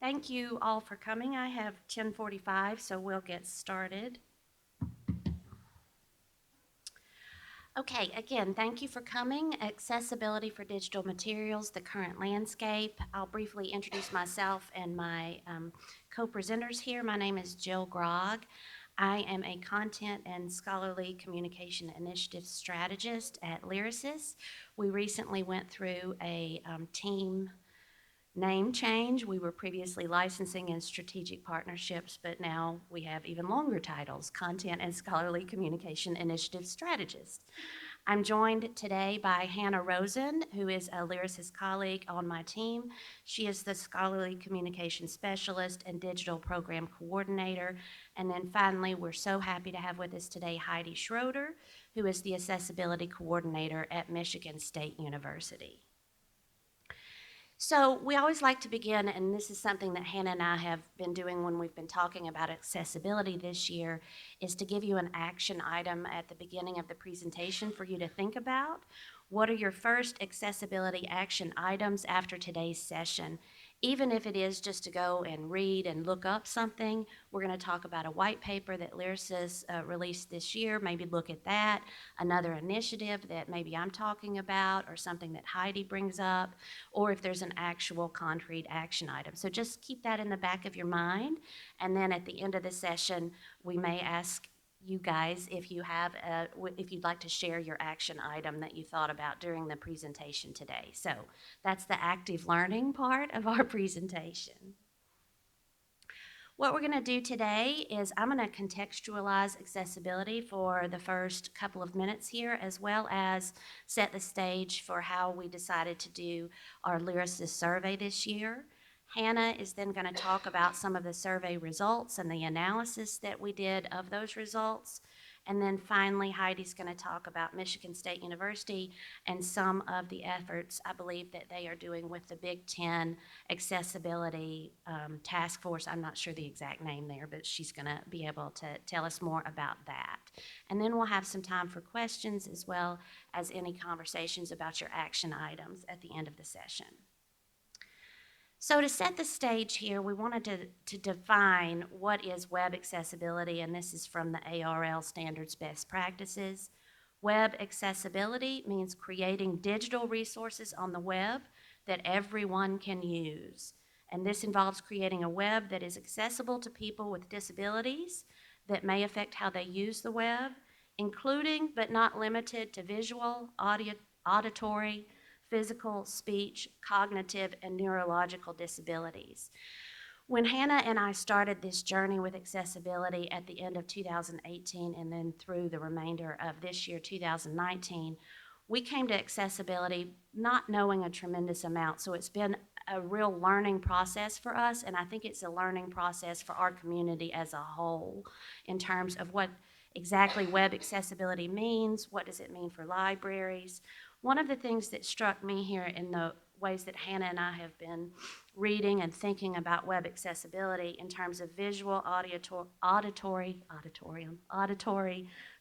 Thank you all for coming. I have 10:45, so we'll get started. Okay, again, thank you for coming. Accessibility for digital materials, the current landscape. I'll briefly introduce myself and my co-presenters here. My name is Jill Grogg. I am a content and scholarly communication initiative strategist at LYRASIS. We recently went through a team name change. We were previously licensing and strategic partnerships, but now we have even longer titles, Content and Scholarly Communication Initiative Strategist. I'm joined today by Hannah Rosen, who is a LYRASIS colleague on my team. She is the Scholarly Communication Specialist and Digital Program Coordinator. And then finally, we're so happy to have with us today Heidi Schroeder, who is the Accessibility Coordinator at Michigan State University. So we always like to begin, and this is something that Hannah and I have been doing when we've been talking about accessibility this year, is to give you an action item at the beginning of the presentation for you to think about. What are your first accessibility action items after today's session? Even if it is just to go and read and look up something, we're going to talk about a white paper that LYRASIS released this year. Maybe look at that. Another initiative that maybe I'm talking about, or something that Heidi brings up, or if there's an actual concrete action item. So just keep that in the back of your mind. And then at the end of the session, we may ask you guys if if you'd like to share your action item that you thought about during the presentation today. So that's the active learning part of our presentation. What we're going to do today is I'm going to contextualize accessibility for the first couple of minutes here, as well as set the stage for how we decided to do our LYRASIS survey this year. Hannah is then going to talk about some of the survey results and the analysis that we did of those results. And then finally, Heidi's going to talk about Michigan State University and some of the efforts I believe that they are doing with the Big Ten Accessibility Task Force. I'm not sure the exact name there, but she's going to be able to tell us more about that. And then we'll have some time for questions as well as any conversations about your action items at the end of the session. So to set the stage here, we wanted to define what is web accessibility, and this is from the ARL Standards Best Practices. Web accessibility means creating digital resources on the web that everyone can use. And this involves creating a web that is accessible to people with disabilities that may affect how they use the web, including but not limited to visual, auditory, physical, speech, cognitive, and neurological disabilities. When Hannah and I started this journey with accessibility at the end of 2018 and then through the remainder of this year, 2019, we came to accessibility not knowing a tremendous amount. So it's been a real learning process for us, and I think it's a learning process for our community as a whole in terms of what exactly web accessibility means, what does it mean for libraries. One of the things that struck me here in the ways that Hannah and I have been reading and thinking about web accessibility in terms of visual, auditory,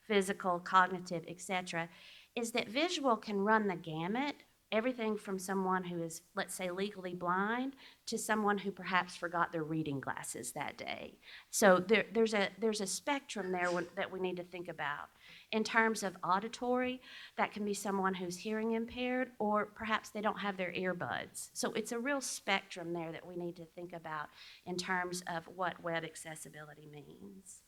physical, cognitive, etc., is that visual can run the gamut, everything from someone who is, let's say, legally blind to someone who perhaps forgot their reading glasses that day. So there's a spectrum there that we need to think about. In terms of auditory, that can be someone who's hearing impaired, or perhaps they don't have their earbuds. So it's a real spectrum there that we need to think about in terms of what web accessibility means.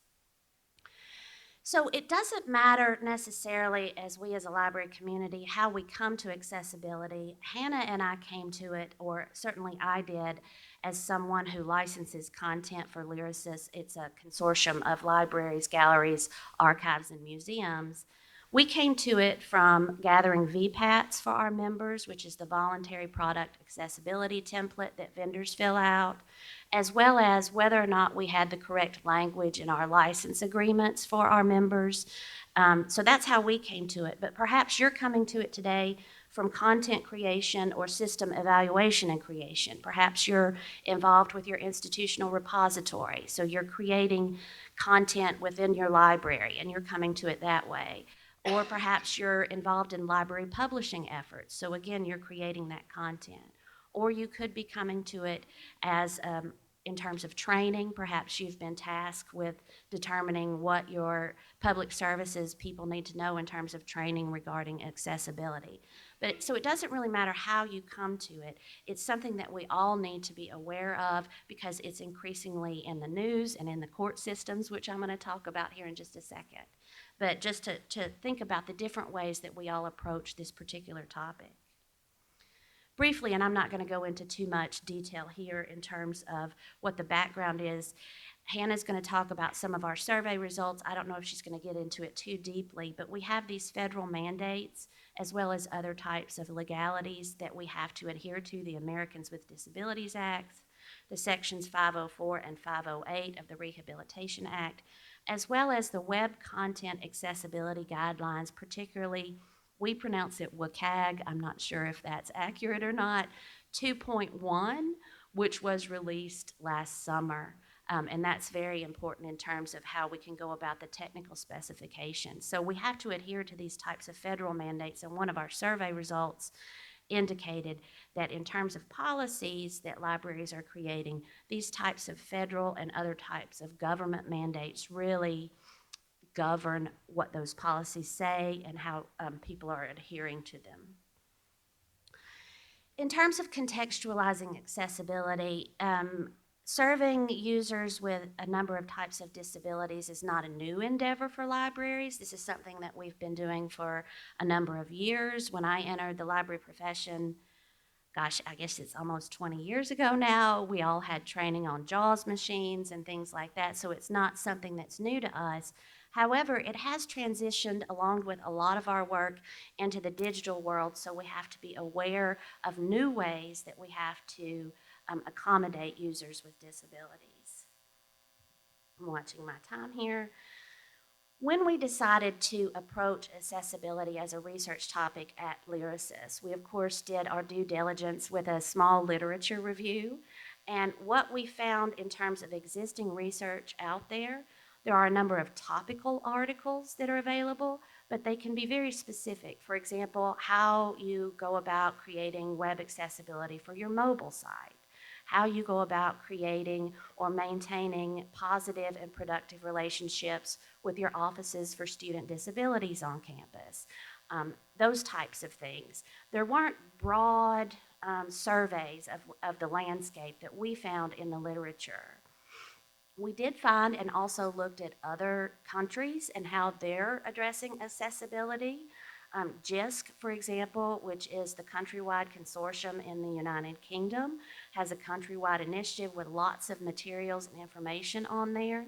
So it doesn't matter necessarily, as we as a library community, how we come to accessibility. Hannah and I came to it, or certainly I did, as someone who licenses content for LYRASIS. It's a consortium of libraries, galleries, archives, and museums. We came to it from gathering VPATs for our members, which is the voluntary product accessibility template that vendors fill out, as well as whether or not we had the correct language in our license agreements for our members. So that's how we came to it. But perhaps you're coming to it today from content creation or system evaluation and creation. Perhaps you're involved with your institutional repository, so you're creating content within your library and you're coming to it that way. Or perhaps you're involved in library publishing efforts, so again, you're creating that content. or you could be coming to it as in terms of training. Perhaps you've been tasked with determining what your public services people need to know in terms of training regarding accessibility. But so it doesn't really matter how you come to it. It's something that we all need to be aware of because it's increasingly in the news and in the court systems, which I'm going to talk about here in just a second. But just to think about the different ways that we all approach this particular topic. Briefly, and I'm not going to go into too much detail here in terms of what the background is, Hannah's going to talk about some of our survey results. I don't know if she's going to get into it too deeply, but we have these federal mandates as well as other types of legalities that we have to adhere to, the Americans with Disabilities Act, the Sections 504 and 508 of the Rehabilitation Act, as well as the Web Content Accessibility Guidelines, particularly we pronounce it WCAG, I'm not sure if that's accurate or not, 2.1, which was released last summer. And that's very important in terms of how we can go about the technical specifications. So we have to adhere to these types of federal mandates, and one of our survey results indicated that in terms of policies that libraries are creating, these types of federal and other types of government mandates really govern what those policies say and how people are adhering to them. In terms of contextualizing accessibility, serving users with a number of types of disabilities is not a new endeavor for libraries. This is something that we've been doing for a number of years. When I entered the library profession, gosh, I guess it's almost 20 years ago now, we all had training on JAWS machines and things like that, so it's not something that's new to us. However, it has transitioned along with a lot of our work into the digital world, so we have to be aware of new ways that we have to accommodate users with disabilities. I'm watching my time here. When we decided to approach accessibility as a research topic at LYRASIS, we of course did our due diligence with a small literature review. And what we found in terms of existing research out there are a number of topical articles that are available, but they can be very specific. For example, how you go about creating web accessibility for your mobile site, how you go about creating or maintaining positive and productive relationships with your offices for student disabilities on campus, those types of things. There weren't broad surveys of the landscape that we found in the literature. We did find and also looked at other countries and how they're addressing accessibility. JISC, for example, which is the countrywide consortium in the United Kingdom, has a countrywide initiative with lots of materials and information on there.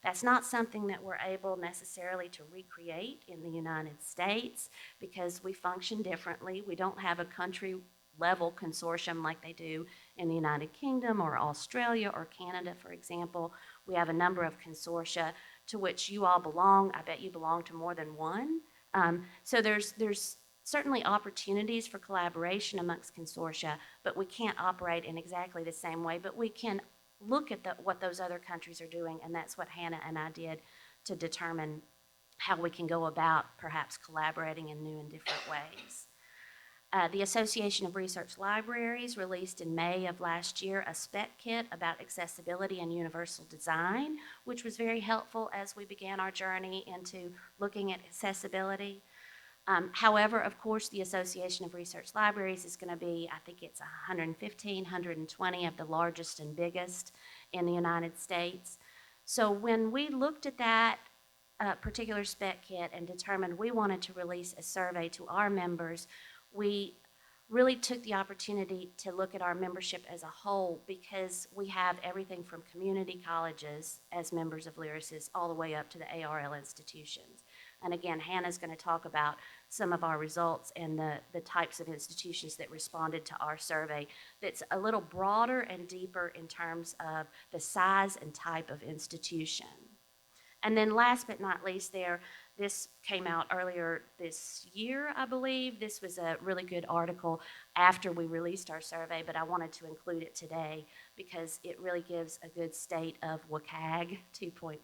That's not something that we're able necessarily to recreate in the United States because we function differently. We don't have a country level consortium like they do in the United Kingdom or Australia or Canada, for example. We have a number of consortia to which you all belong. I bet you belong to more than one. So there's certainly opportunities for collaboration amongst consortia, but we can't operate in exactly the same way, but we can look at what those other countries are doing, and that's what Hannah and I did to determine how we can go about perhaps collaborating in new and different ways. The Association of Research Libraries released in May of last year a spec kit about accessibility and universal design, which was very helpful as we began our journey into looking at accessibility. However, of course, the Association of Research Libraries is going to be, I think it's 115, 120 of the largest and biggest in the United States. So when we looked at that particular spec kit and determined we wanted to release a survey to our members, we really took the opportunity to look at our membership as a whole because we have everything from community colleges as members of LYRASIS all the way up to the ARL institutions. And again, Hannah's going to talk about some of our results and the types of institutions that responded to our survey that's a little broader and deeper in terms of the size and type of institution. And then last but not least this came out earlier this year, I believe. This was a really good article after we released our survey, but I wanted to include it today because it really gives a good state of WCAG 2.1.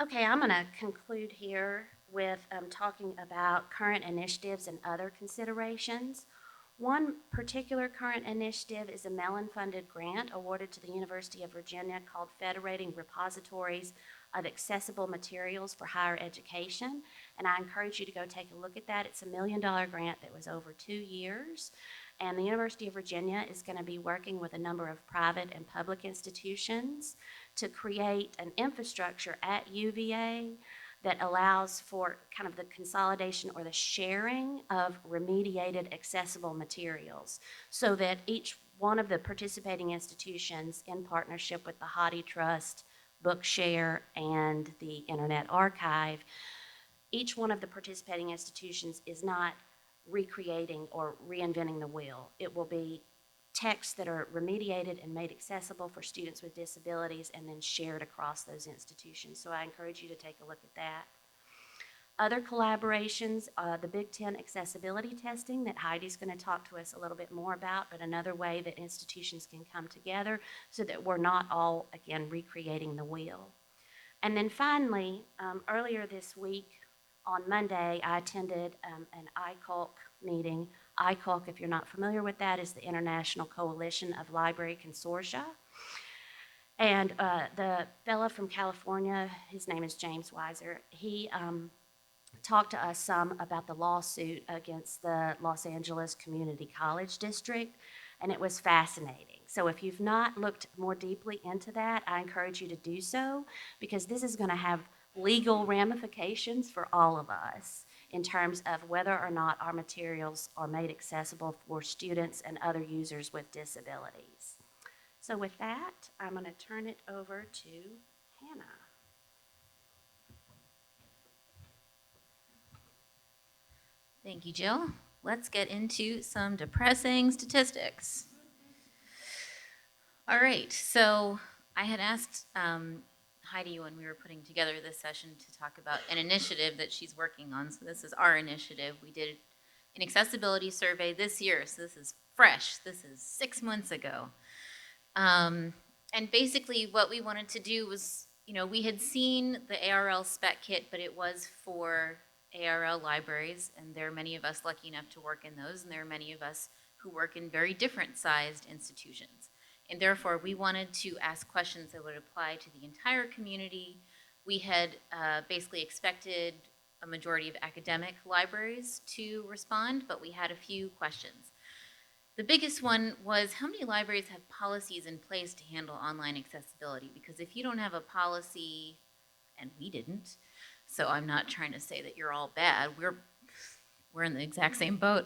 Okay, I'm going to conclude here with talking about current initiatives and other considerations. One particular current initiative is a Mellon-funded grant awarded to the University of Virginia called Federating Repositories of Accessible Materials for Higher Education, and I encourage you to go take a look at that. It's $1 million grant that was over 2 years, and the University of Virginia is going to be working with a number of private and public institutions to create an infrastructure at UVA that allows for kind of the consolidation or the sharing of remediated accessible materials so that each one of the participating institutions, in partnership with the Heidi Trust, Bookshare, and the Internet Archive, each one of the participating institutions is not recreating or reinventing the wheel. It will be texts that are remediated and made accessible for students with disabilities and then shared across those institutions. So I encourage you to take a look at that. Other collaborations, the Big Ten accessibility testing that Heidi's going to talk to us a little bit more about, but another way that institutions can come together so that we're not all, again, recreating the wheel. And then finally, earlier this week on Monday, I attended an ICALC meeting. ICALC, if you're not familiar with that, is the International Coalition of Library Consortia. And the fellow from California, his name is James Weiser, he talked to us some about the lawsuit against the Los Angeles Community College District, and it was fascinating. So if you've not looked more deeply into that, I encourage you to do so, because this is going to have legal ramifications for all of us in terms of whether or not our materials are made accessible for students and other users with disabilities. So with that, I'm going to turn it over to Hannah. Thank you, Jill. Let's get into some depressing statistics. All right, so I had asked Heidi when we were putting together this session to talk about an initiative that she's working on. So this is our initiative. We did an accessibility survey this year, so this is fresh. This is 6 months ago. And basically what we wanted to do was, we had seen the ARL spec kit, but it was for ARL libraries, and there are many of us lucky enough to work in those, and there are many of us who work in very different sized institutions. And therefore, we wanted to ask questions that would apply to the entire community. We had basically expected a majority of academic libraries to respond, but we had a few questions. The biggest one was, how many libraries have policies in place to handle online accessibility? Because if you don't have a policy, and we didn't, so I'm not trying to say that you're all bad, we're in the exact same boat.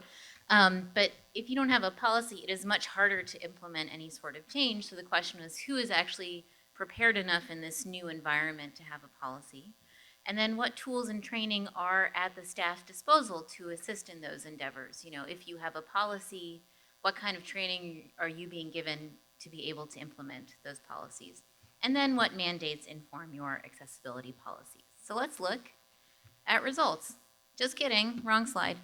But if you don't have a policy, it is much harder to implement any sort of change. So the question was, who is actually prepared enough in this new environment to have a policy? And then what tools and training are at the staff's disposal to assist in those endeavors? If you have a policy, what kind of training are you being given to be able to implement those policies? And then what mandates inform your accessibility policies? So let's look at results. Just kidding, wrong slide.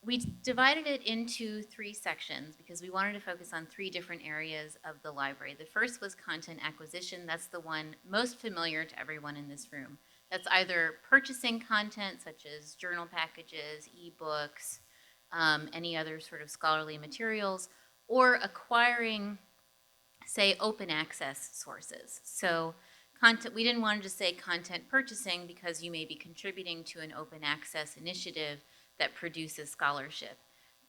We divided it into 3 sections because we wanted to focus on 3 different areas of the library. The first was content acquisition. That's the one most familiar to everyone in this room. That's either purchasing content such as journal packages, ebooks, any other sort of scholarly materials, or acquiring, say, open access sources. So we didn't want to just say content purchasing because you may be contributing to an open access initiative that produces scholarship,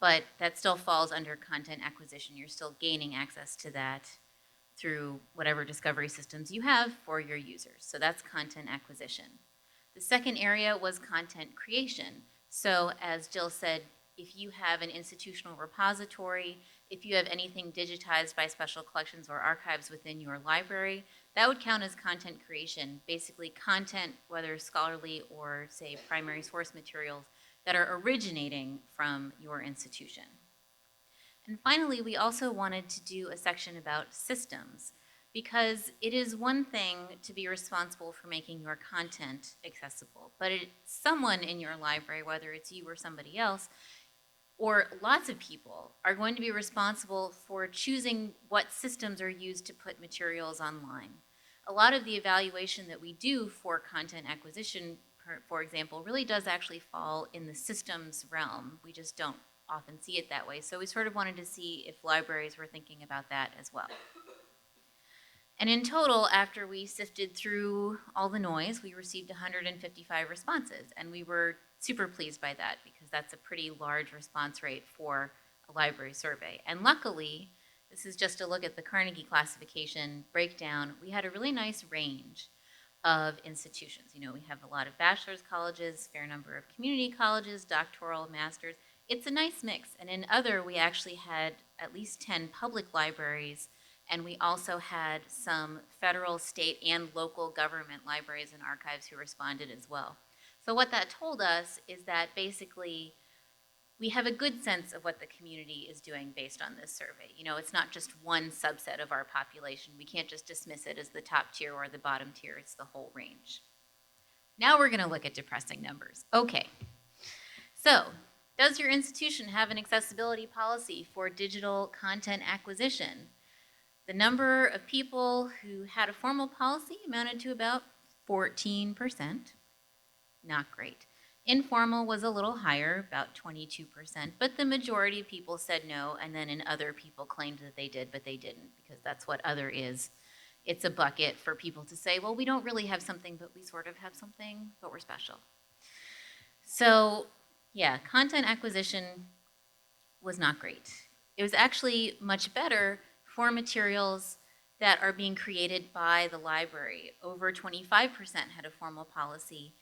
but that still falls under content acquisition. You're still gaining access to that through whatever discovery systems you have for your users. So that's content acquisition. The second area was content creation. So as Jill said, if you have an institutional repository, if you have anything digitized by special collections or archives within your library, that would count as content creation. Basically content, whether scholarly or, say, primary source materials, that are originating from your institution. And finally, we also wanted to do a section about systems, because it is one thing to be responsible for making your content accessible, but someone in your library, whether it's you or somebody else, or lots of people, are going to be responsible for choosing what systems are used to put materials online. A lot of the evaluation that we do for content acquisition, for example, really does actually fall in the systems realm. We just don't often see it that way. So we sort of wanted to see if libraries were thinking about that as well. And in total, after we sifted through all the noise, we received 155 responses. And we were super pleased by that because that's a pretty large response rate for a library survey. And luckily, this is just a look at the Carnegie Classification breakdown. We had a really nice range of institutions. You know, we have a lot of bachelor's colleges, fair number of community colleges, doctoral, masters. It's a nice mix. And in other, we actually had at least 10 public libraries, and we also had some federal, state, and local government libraries and archives who responded as well. So what that told us is that basically we have a good sense of what the community is doing based on this survey. You know, it's not just one subset of our population. We can't just dismiss it as the top tier or the bottom tier. It's the whole range. Now we're going to look at depressing numbers. Okay. So, does your institution have an accessibility policy for digital content acquisition? The number of people who had a formal policy amounted to about 14%. Not great. Informal was a little higher, about 22%, but the majority of people said no, and then in other people claimed that they did, but they didn't, because that's what other is. It's a bucket for people to say, well, we don't really have something, but we sort of have something, but we're special. So, yeah, content acquisition was not great. It was actually much better for materials that are being created by the library. Over 25% had a formal policy,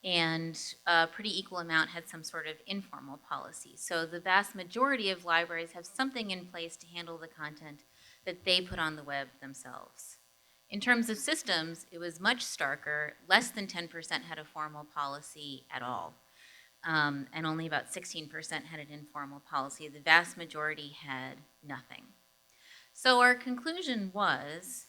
and a pretty equal amount had some sort of informal policy. So the vast majority of libraries have something in place to handle the content that they put on the web themselves. In terms of systems, it was much starker. Less than 10% had a formal policy at all. And only about 16% had an informal policy. The vast majority had nothing. So our conclusion was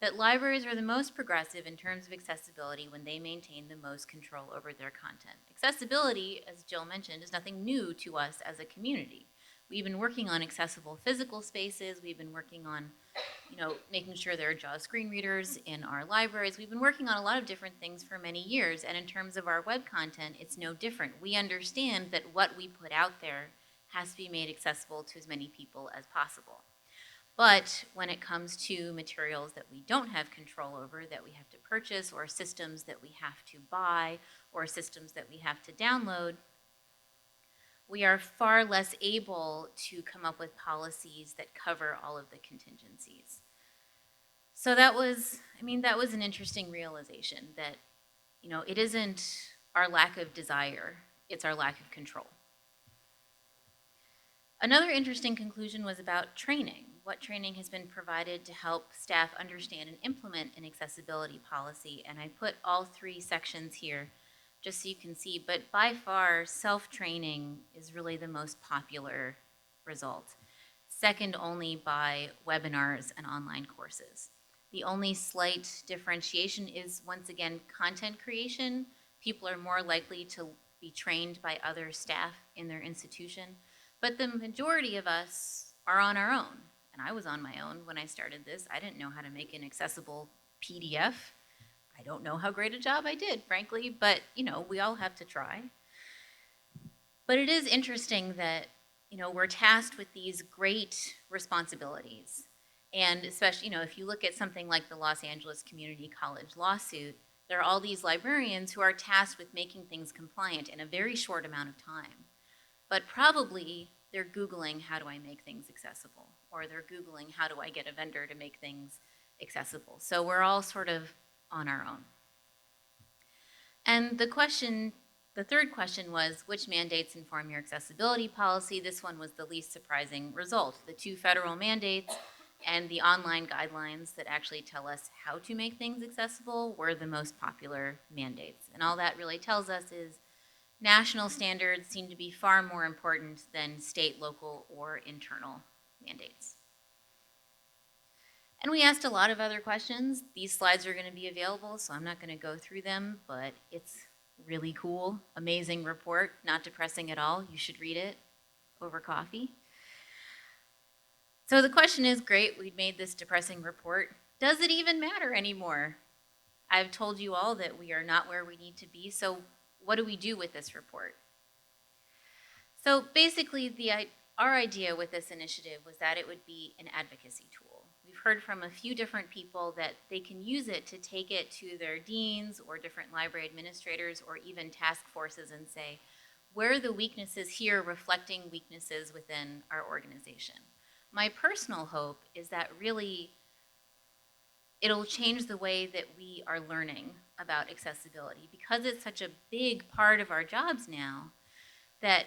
that libraries are the most progressive in terms of accessibility when they maintain the most control over their content. Accessibility, as Jill mentioned, is nothing new to us as a community. We've been working on accessible physical spaces. We've been working on, making sure there are JAWS screen readers in our libraries. We've been working on a lot of different things for many years, and in terms of our web content, it's no different. We understand that what we put out there has to be made accessible to as many people as possible. But when it comes to materials that we don't have control over, that we have to purchase, or systems that we have to buy, or systems that we have to download, we are far less able to come up with policies that cover all of the contingencies. So that was an interesting realization that, it isn't our lack of desire, it's our lack of control. Another interesting conclusion was about training. What training has been provided to help staff understand and implement an accessibility policy? And I put all 3 sections here just so you can see, but by far, self-training is really the most popular result, second only by webinars and online courses. The only slight differentiation is, once again, content creation. People are more likely to be trained by other staff in their institution, but the majority of us are on our own. And I was on my own when I started this. I didn't know how to make an accessible PDF. I don't know how great a job I did, frankly, but we all have to try. But it is interesting that we're tasked with these great responsibilities. And especially, if you look at something like the Los Angeles Community College lawsuit, there are all these librarians who are tasked with making things compliant in a very short amount of time. But probably they're Googling, how do I make things accessible? Or they're Googling, how do I get a vendor to make things accessible? So we're all sort of on our own. And the third question was, which mandates inform your accessibility policy? This one was the least surprising result. The 2 federal mandates and the online guidelines that actually tell us how to make things accessible were the most popular mandates. And all that really tells us is national standards seem to be far more important than state, local, or internal mandates. And we asked a lot of other questions. These slides are going to be available, so I'm not going to go through them, but it's really cool, amazing report, not depressing at all. You should read it over coffee. So the question is, great, we made this depressing report. Does it even matter anymore? I've told you all that we are not where we need to be, so what do we do with this report? So basically, our idea with this initiative was that it would be an advocacy tool. We've heard from a few different people that they can use it to take it to their deans or different library administrators or even task forces and say, where are the weaknesses here reflecting weaknesses within our organization? My personal hope is that really it'll change the way that we are learning about accessibility because it's such a big part of our jobs now that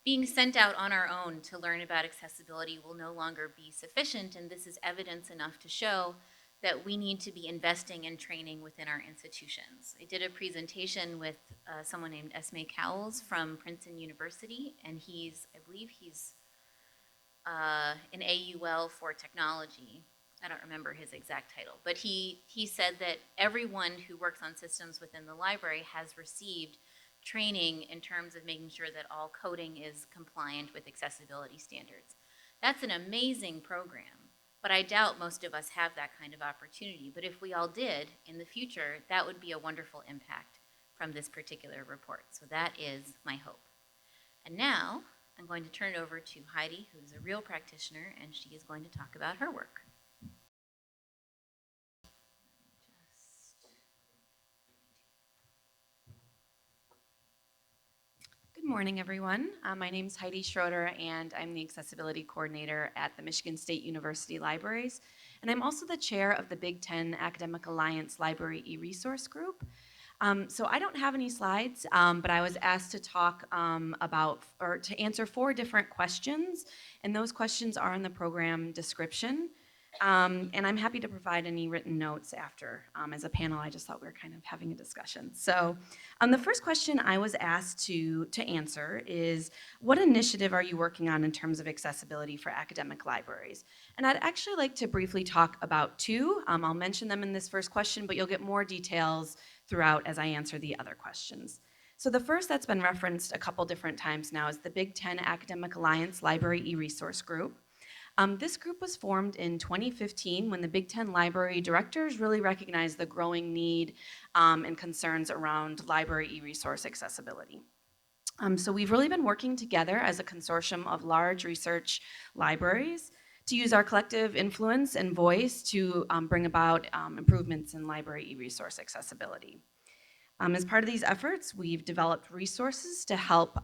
being sent out on our own to learn about accessibility will no longer be sufficient, and this is evidence enough to show that we need to be investing in training within our institutions. I did a presentation with someone named Esme Cowles from Princeton University, and I believe he's an AUL for technology. I don't remember his exact title, but he said that everyone who works on systems within the library has received training in terms of making sure that all coding is compliant with accessibility standards. That's an amazing program, but I doubt most of us have that kind of opportunity. But if we all did in the future, that would be a wonderful impact from this particular report. So that is my hope. And now I'm going to turn it over to Heidi, who's a real practitioner, and she is going to talk about her work. Good morning, everyone. My name is Heidi Schroeder, and I'm the Accessibility Coordinator at the Michigan State University Libraries. And I'm also the chair of the Big Ten Academic Alliance Library e-Resource Group. So I don't have any slides, but I was asked to talk to answer 4 different questions, and those questions are in the program description. And I'm happy to provide any written notes after. As a panel, I just thought we were kind of having a discussion. So the first question I was asked to answer is, what initiative are you working on in terms of accessibility for academic libraries? And I'd actually like to briefly talk about 2. I'll mention them in this first question, but you'll get more details throughout as I answer the other questions. So the first that's been referenced a couple different times now is the Big Ten Academic Alliance Library e-Resource Group. This group was formed in 2015 when the Big Ten library directors really recognized the growing need and concerns around library e-resource accessibility. So we've really been working together as a consortium of large research libraries to use our collective influence and voice to bring about improvements in library e-resource accessibility. As part of these efforts, we've developed resources to help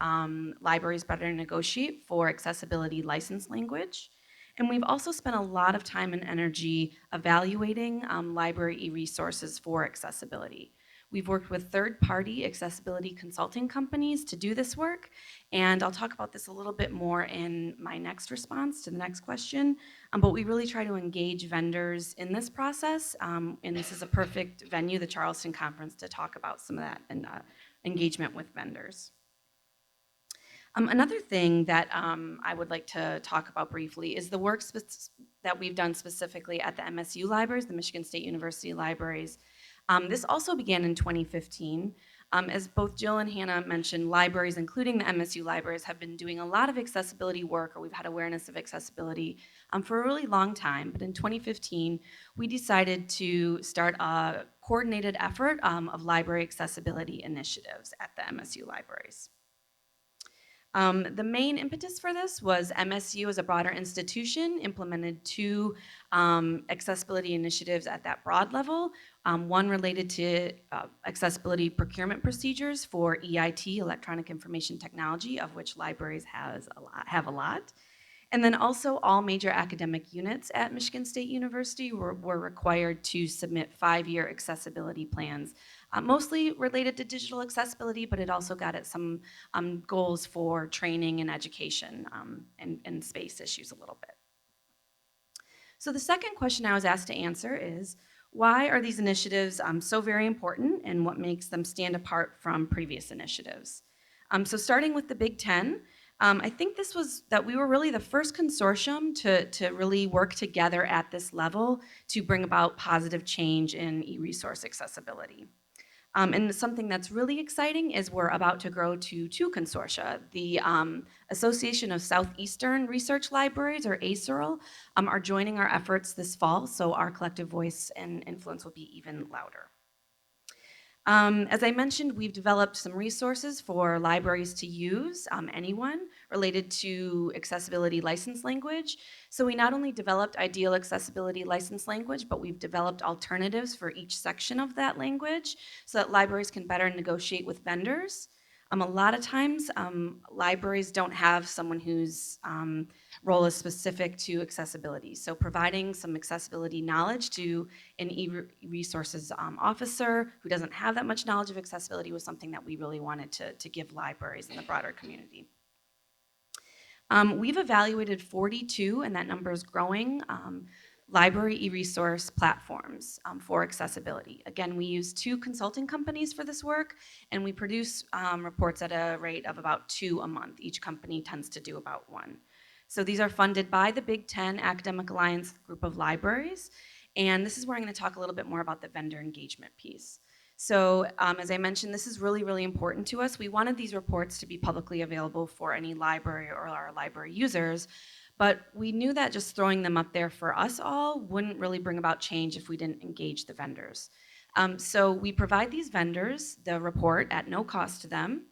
libraries better negotiate for accessibility license language. And we've also spent a lot of time and energy evaluating library e-resources for accessibility. We've worked with third-party accessibility consulting companies to do this work, and I'll talk about this a little bit more in my next response to the next question, but we really try to engage vendors in this process, and this is a perfect venue, the Charleston Conference, to talk about some of that and engagement with vendors. Another thing that I would like to talk about briefly is the work that we've done specifically at the MSU libraries, the Michigan State University Libraries. This also began in 2015. As both Jill and Hannah mentioned, libraries, including the MSU libraries, have been doing a lot of accessibility work, or we've had awareness of accessibility for a really long time. But in 2015, we decided to start a coordinated effort of library accessibility initiatives at the MSU libraries. The main impetus for this was MSU as a broader institution implemented 2 accessibility initiatives at that broad level. One related to accessibility procurement procedures for EIT, Electronic Information Technology, of which libraries have a lot. And then also all major academic units at Michigan State University were required to submit 5-year accessibility plans, mostly related to digital accessibility, but it also got at some goals for training and education and space issues a little bit. So the second question I was asked to answer is, why are these initiatives so very important, and what makes them stand apart from previous initiatives? So starting with the Big Ten, I think that we were really the first consortium to really work together at this level to bring about positive change in e-resource accessibility. And something that's really exciting is we're about to grow to 2 consortia. The Association of Southeastern Research Libraries, or ASERL, are joining our efforts this fall, so our collective voice and influence will be even louder. As I mentioned, we've developed some resources for libraries to use, anyone, related to accessibility license language. So we not only developed ideal accessibility license language, but we've developed alternatives for each section of that language so that libraries can better negotiate with vendors. A lot of times, libraries don't have someone whose role is specific to accessibility. So providing some accessibility knowledge to an e-resources officer who doesn't have that much knowledge of accessibility was something that we really wanted to give libraries and the broader community. We've evaluated 42, and that number is growing, library e-resource platforms for accessibility. Again, we use 2 consulting companies for this work, and we produce reports at a rate of about 2 a month. Each company tends to do about 1. So these are funded by the Big Ten Academic Alliance group of libraries, and this is where I'm going to talk a little bit more about the vendor engagement piece. So as I mentioned, this is really, really important to us. We wanted these reports to be publicly available for any library or our library users, but we knew that just throwing them up there for us all wouldn't really bring about change if we didn't engage the vendors. So we provide these vendors the report at no cost to them.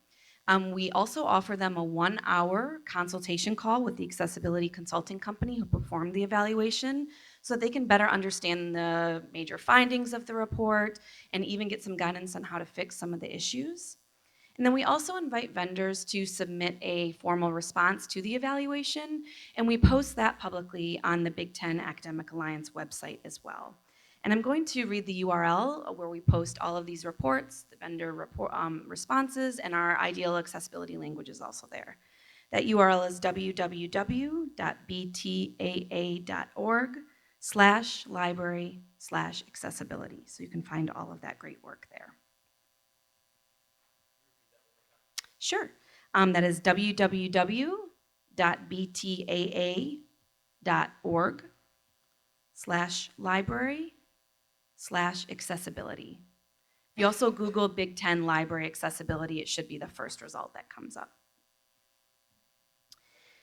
We also offer them a 1-hour consultation call with the accessibility consulting company who performed the evaluation so that they can better understand the major findings of the report and even get some guidance on how to fix some of the issues. And then we also invite vendors to submit a formal response to the evaluation, and we post that publicly on the Big Ten Academic Alliance website as well. And I'm going to read the URL where we post all of these reports, the vendor report, responses, and our ideal accessibility language is also there. That URL is www.btaa.org/library/accessibility. So you can find all of that great work there. Sure. That is www.btaa.org/library/accessibility. If you also Google Big Ten Library Accessibility, it should be the first result that comes up.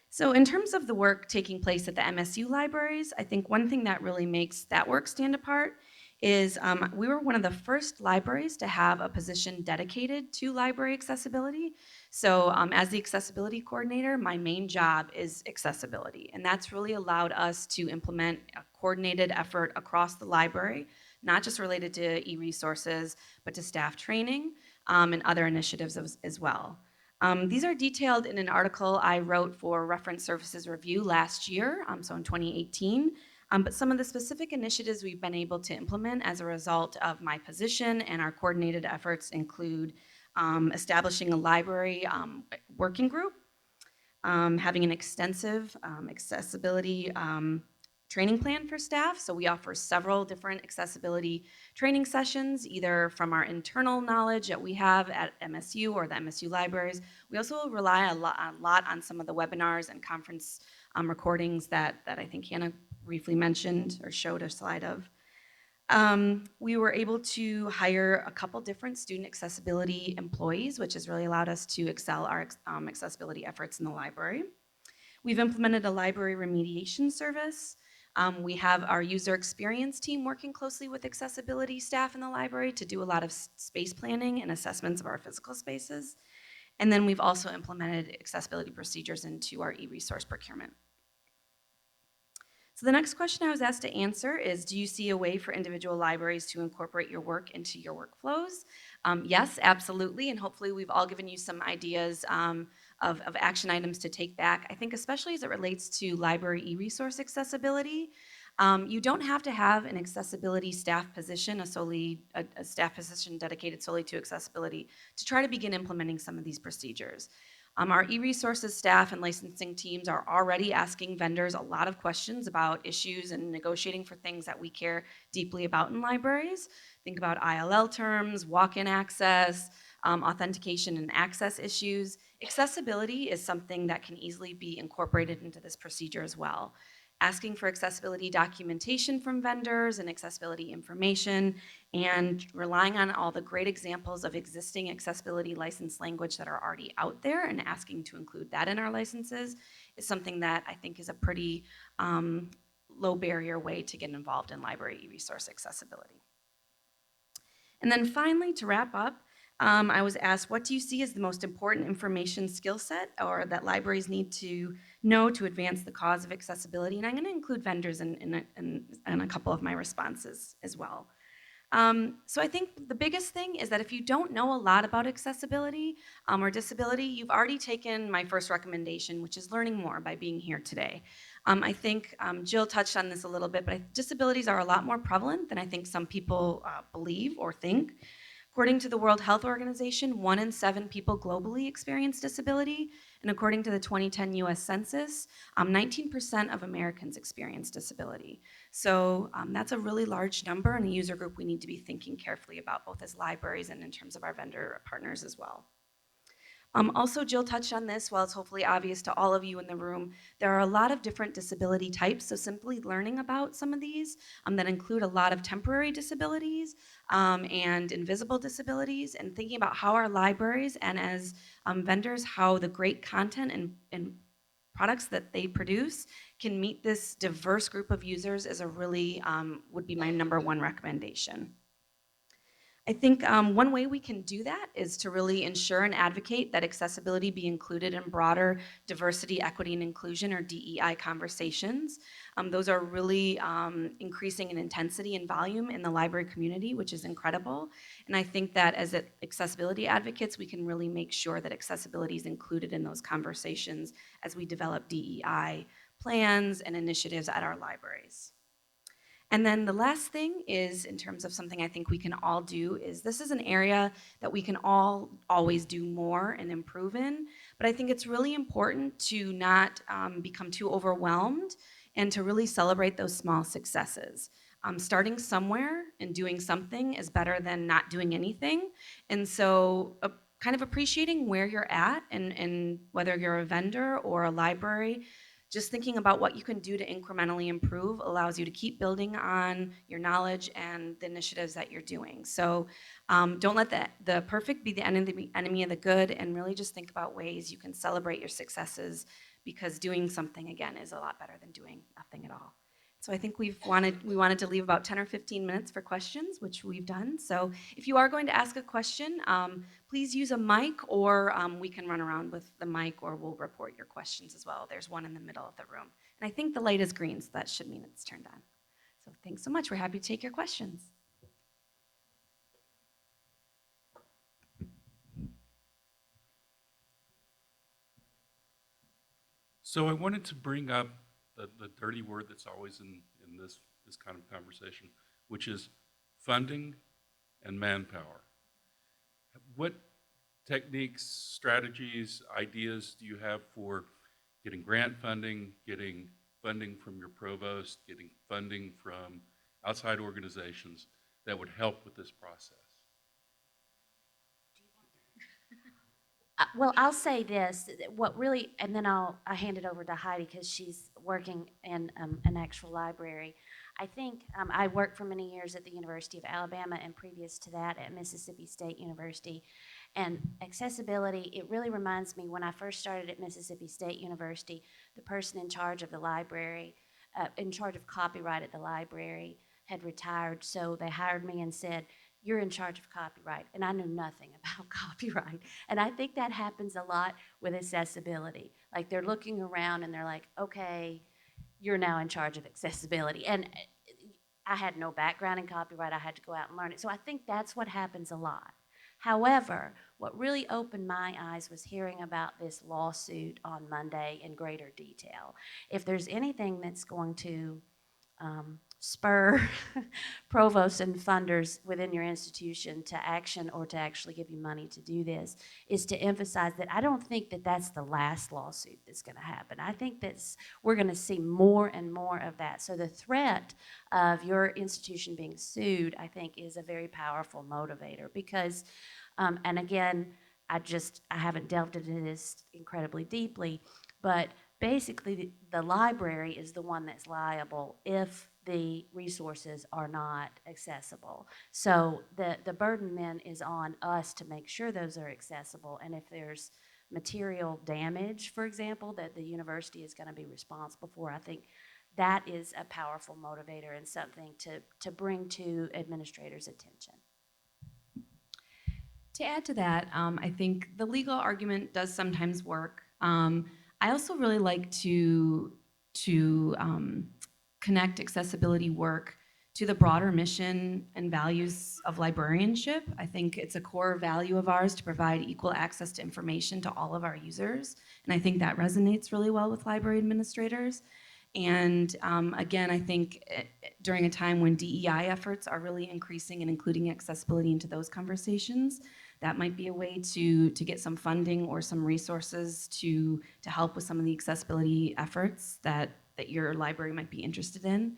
So in terms of the work taking place at the MSU libraries, I think one thing that really makes that work stand apart is we were one of the first libraries to have a position dedicated to library accessibility. So as the accessibility coordinator, my main job is accessibility, and that's really allowed us to implement a coordinated effort across the library, not just related to e-resources, but to staff training and other initiatives as well. These are detailed in an article I wrote for Reference Services Review last year, so in 2018. But some of the specific initiatives we've been able to implement as a result of my position and our coordinated efforts include establishing a library working group, having an extensive accessibility training plan for staff. So we offer several different accessibility training sessions, either from our internal knowledge that we have at MSU or the MSU libraries. We also rely a lot on some of the webinars and conference recordings that I think Hannah briefly mentioned or showed a slide of. We were able to hire a couple different student accessibility employees, which has really allowed us to excel our accessibility efforts in the library. We've implemented a library remediation service. We have our user experience team working closely with accessibility staff in the library to do a lot of space planning and assessments of our physical spaces. And then we've also implemented accessibility procedures into our e-resource procurement. So the next question I was asked to answer is, do you see a way for individual libraries to incorporate your work into your workflows? Yes, absolutely, and hopefully we've all given you some ideas of action items to take back. I think especially as it relates to library e-resource accessibility, you don't have to have an accessibility staff position, a staff position dedicated solely to accessibility to try to begin implementing some of these procedures. Our e-resources staff and licensing teams are already asking vendors a lot of questions about issues and negotiating for things that we care deeply about in libraries. Think about ILL terms, walk-in access, authentication and access issues. Accessibility is something that can easily be incorporated into this procedure as well. Asking for accessibility documentation from vendors and accessibility information, and relying on all the great examples of existing accessibility license language that are already out there and asking to include that in our licenses is something that I think is a pretty low barrier way to get involved in library e-resource accessibility. And then finally, to wrap up, I was asked, what do you see as the most important information skill set or that libraries need to know to advance the cause of accessibility? And I'm going to include vendors in a couple of my responses as well. So I think the biggest thing is that if you don't know a lot about accessibility or disability, you've already taken my first recommendation, which is learning more by being here today. I think Jill touched on this a little bit, but disabilities are a lot more prevalent than I think some people believe or think. According to the World Health Organization, 1 in 7 people globally experience disability, and according to the 2010 US Census, 19% of Americans experience disability. So that's a really large number and a user group we need to be thinking carefully about, both as libraries and in terms of our vendor partners as well. Also, Jill touched on this, while it's hopefully obvious to all of you in the room, there are a lot of different disability types, so simply learning about some of these that include a lot of temporary disabilities and invisible disabilities, and thinking about how our libraries and as vendors, how the great content and products that they produce can meet this diverse group of users is a really, would be my number one recommendation. I think one way we can do that is to really ensure and advocate that accessibility be included in broader diversity, equity, and inclusion, or DEI conversations. Those are really increasing in intensity and volume in the library community, which is incredible. And I think that as accessibility advocates, we can really make sure that accessibility is included in those conversations as we develop DEI plans and initiatives at our libraries. And then the last thing is, in terms of something I think we can all do, is this is an area that we can all always do more and improve in, but I think it's really important to not become too overwhelmed and to really celebrate those small successes. Starting somewhere and doing something is better than not doing anything. And so kind of appreciating where you're at and whether you're a vendor or a library, just thinking about what you can do to incrementally improve allows you to keep building on your knowledge and the initiatives that you're doing. So don't let the perfect be the enemy of the good, and really just think about ways you can celebrate your successes, because doing something, again, is a lot better than doing nothing at all. So I think we wanted to leave about 10 or 15 minutes for questions, which we've done. So if you are going to ask a question, please use a mic, or we can run around with the mic, or we'll report your questions as well. There's one in the middle of the room. And I think the light is green, so that should mean it's turned on. So thanks so much. We're happy to take your questions. So I wanted to bring up the dirty word that's always in this kind of conversation, which is funding and manpower. What techniques, strategies, ideas do you have for getting grant funding, getting funding from your provost, getting funding from outside organizations that would help with this process? Well, I'll say this, what really, and then I hand it over to Heidi because she's working in an actual library. I think I worked for many years at the University of Alabama, and previous to that at Mississippi State University. And accessibility, it really reminds me when I first started at Mississippi State University, the person in charge of the library, in charge of copyright at the library, had retired. So they hired me and said, "You're in charge of copyright." And I knew nothing about copyright. And I think that happens a lot with accessibility. Like they're looking around and they're like, okay, you're now in charge of accessibility. And I had no background in copyright. I had to go out and learn it. So I think that's what happens a lot. However, what really opened my eyes was hearing about this lawsuit on Monday in greater detail. If there's anything that's going to spur provosts and funders within your institution to action, or to actually give you money to do this, is to emphasize that I don't think that that's the last lawsuit that's going to happen. I think that we're going to see more and more of that. So the threat of your institution being sued, I think, is a very powerful motivator, because, and again, I haven't delved into this incredibly deeply, but basically the library is the one that's liable if the resources are not accessible. So the burden then is on us to make sure those are accessible. And if there's material damage, for example, that the university is going to be responsible for, I think that is a powerful motivator and something to bring to administrators' attention. To add to that, I think the legal argument does sometimes work. I also really like to connect accessibility work to the broader mission and values of librarianship. I think it's a core value of ours to provide equal access to information to all of our users, and I think that resonates really well with library administrators. And again, I think during a time when DEI efforts are really increasing and including accessibility into those conversations, that might be a way to get some funding or some resources to help with some of the accessibility efforts that your library might be interested in.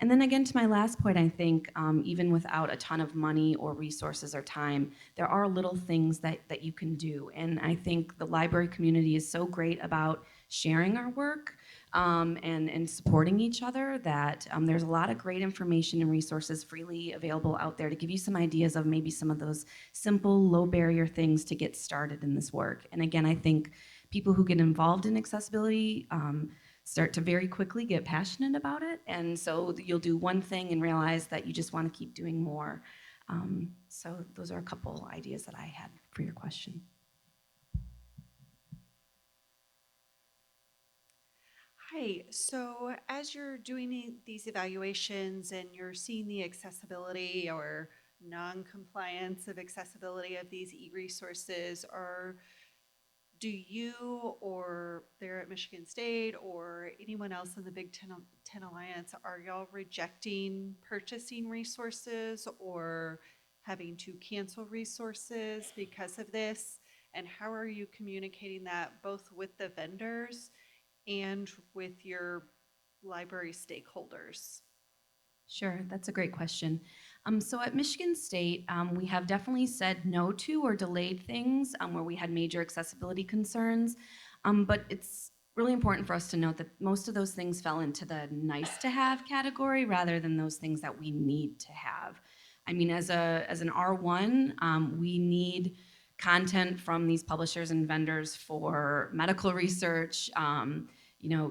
And then again, to my last point, I think even without a ton of money or resources or time, there are little things that you can do. And I think the library community is so great about sharing our work and supporting each other that there's a lot of great information and resources freely available out there to give you some ideas of maybe some of those simple, low barrier things to get started in this work. And again, I think people who get involved in accessibility start to very quickly get passionate about it. And so you'll do one thing and realize that you just want to keep doing more. So those are a couple ideas that I had for your question. Hi, so as you're doing these evaluations and you're seeing the accessibility or non-compliance of accessibility of these e-resources, or do you or there at Michigan State or anyone else in the Big Ten Alliance, are y'all rejecting purchasing resources or having to cancel resources because of this? And how are you communicating that both with the vendors and with your library stakeholders? Sure, that's a great question. So at Michigan State, we have definitely said no to or delayed things where we had major accessibility concerns. But it's really important for us to note that most of those things fell into the nice to have category rather than those things that we need to have. I mean, as an R1, we need content from these publishers and vendors for medical research,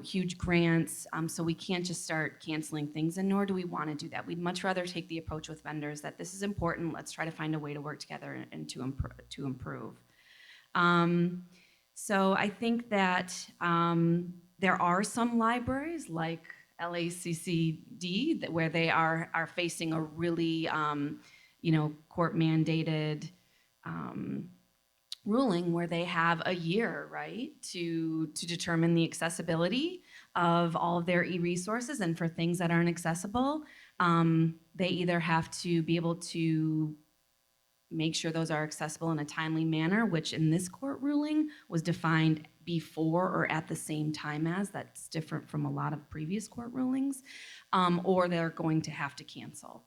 huge grants. So we can't just start canceling things, and nor do we want to do that. We'd much rather take the approach with vendors that this is important. Let's try to find a way to work together and to improve. So I think that there are some libraries like LACCD where they are facing a really court mandated ruling where they have a year, right, to determine the accessibility of all of their e-resources. And for things that aren't accessible, they either have to be able to make sure those are accessible in a timely manner, which in this court ruling was defined before or at the same time as. That's different from a lot of previous court rulings, or they're going to have to cancel.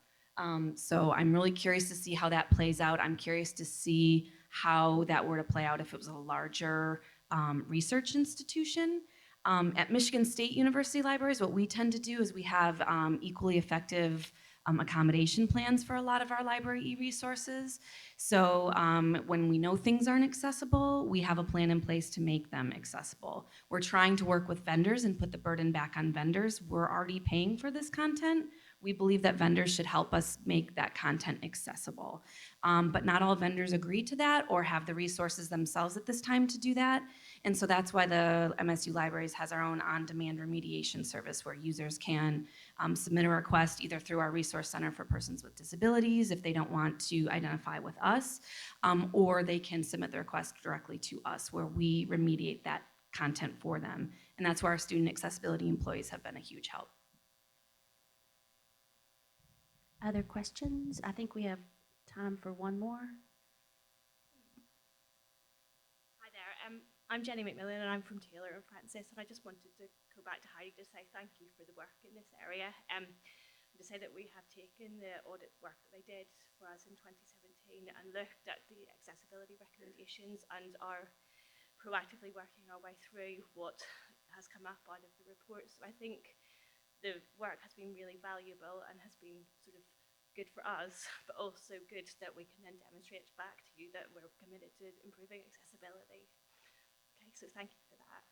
So I'm really curious to see how that plays out. I'm curious to see how that were to play out if it was a larger research institution. At Michigan State University libraries, what we tend to do is we have equally effective accommodation plans for a lot of our library e-resources. So when we know things aren't accessible, we have a plan in place to make them accessible. We're trying to work with vendors and put the burden back on vendors. We're already paying for this content. We believe that vendors should help us make that content accessible. But not all vendors agree to that or have the resources themselves at this time to do that. And so that's why the MSU Libraries has our own on-demand remediation service where users can submit a request either through our Resource Center for Persons with Disabilities if they don't want to identify with us, or they can submit the request directly to us where we remediate that content for them. And that's where our student accessibility employees have been a huge help. Other questions? I think we have time for one more. Hi there, I'm Jenny MacMillan and I'm from Taylor and Francis, and I just wanted to go back to Heidi to say thank you for the work in this area. To say that we have taken the audit work that they did for us in 2017 and looked at the accessibility recommendations and are proactively working our way through what has come up out of the report. So I think the work has been really valuable and has been sort of good for us, but also good that we can then demonstrate back to you that we're committed to improving accessibility. Okay, so thank you for that.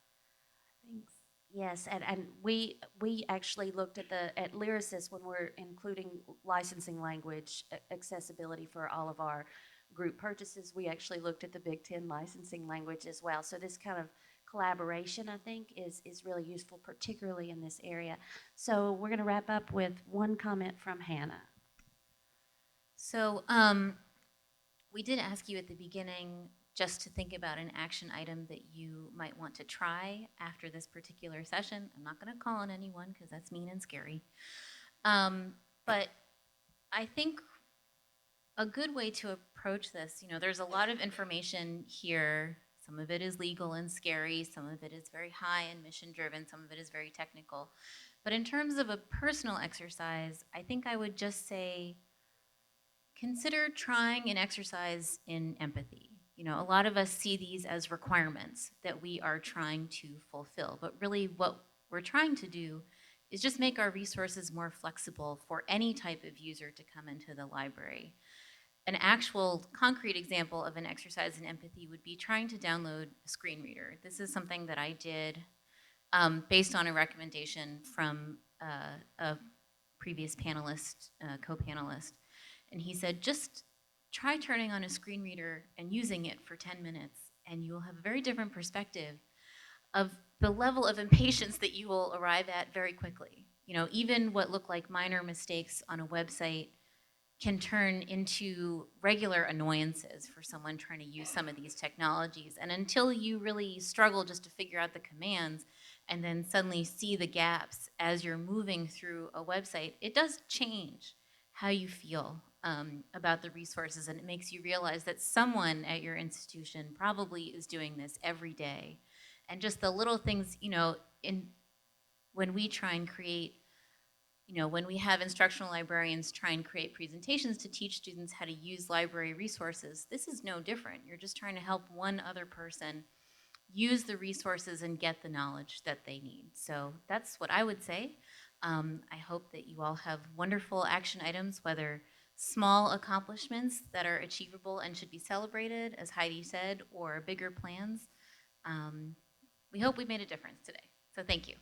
Thanks. Yes, and we actually looked at LYRASIS when we're including licensing language accessibility for all of our group purchases. We actually looked at the Big Ten licensing language as well. So this kind of collaboration, I think, is really useful, particularly in this area. So we're going to wrap up with one comment from Hannah. So we did ask you at the beginning just to think about an action item that you might want to try after this particular session. I'm not going to call on anyone because that's mean and scary. But I think a good way to approach this, there's a lot of information here. Some of it is legal and scary. Some of it is very high and mission driven. Some of it is very technical. But in terms of a personal exercise, I think I would just say, consider trying an exercise in empathy. A lot of us see these as requirements that we are trying to fulfill, but really what we're trying to do is just make our resources more flexible for any type of user to come into the library. An actual concrete example of an exercise in empathy would be trying to download a screen reader. This is something that I did based on a recommendation from a previous panelist, co-panelist. And he said, just try turning on a screen reader and using it for 10 minutes, and you will have a very different perspective of the level of impatience that you will arrive at very quickly. Even what look like minor mistakes on a website can turn into regular annoyances for someone trying to use some of these technologies. And until you really struggle just to figure out the commands and then suddenly see the gaps as you're moving through a website, it does change how you feel about the resources, and it makes you realize that someone at your institution probably is doing this every day. And just the little things, when we try and create, when we have instructional librarians try and create presentations to teach students how to use library resources, this is no different. You're just trying to help one other person use the resources and get the knowledge that they need. So that's what I would say. I hope that you all have wonderful action items, whether small accomplishments that are achievable and should be celebrated, as Heidi said, or bigger plans. We hope we made a difference today. So thank you.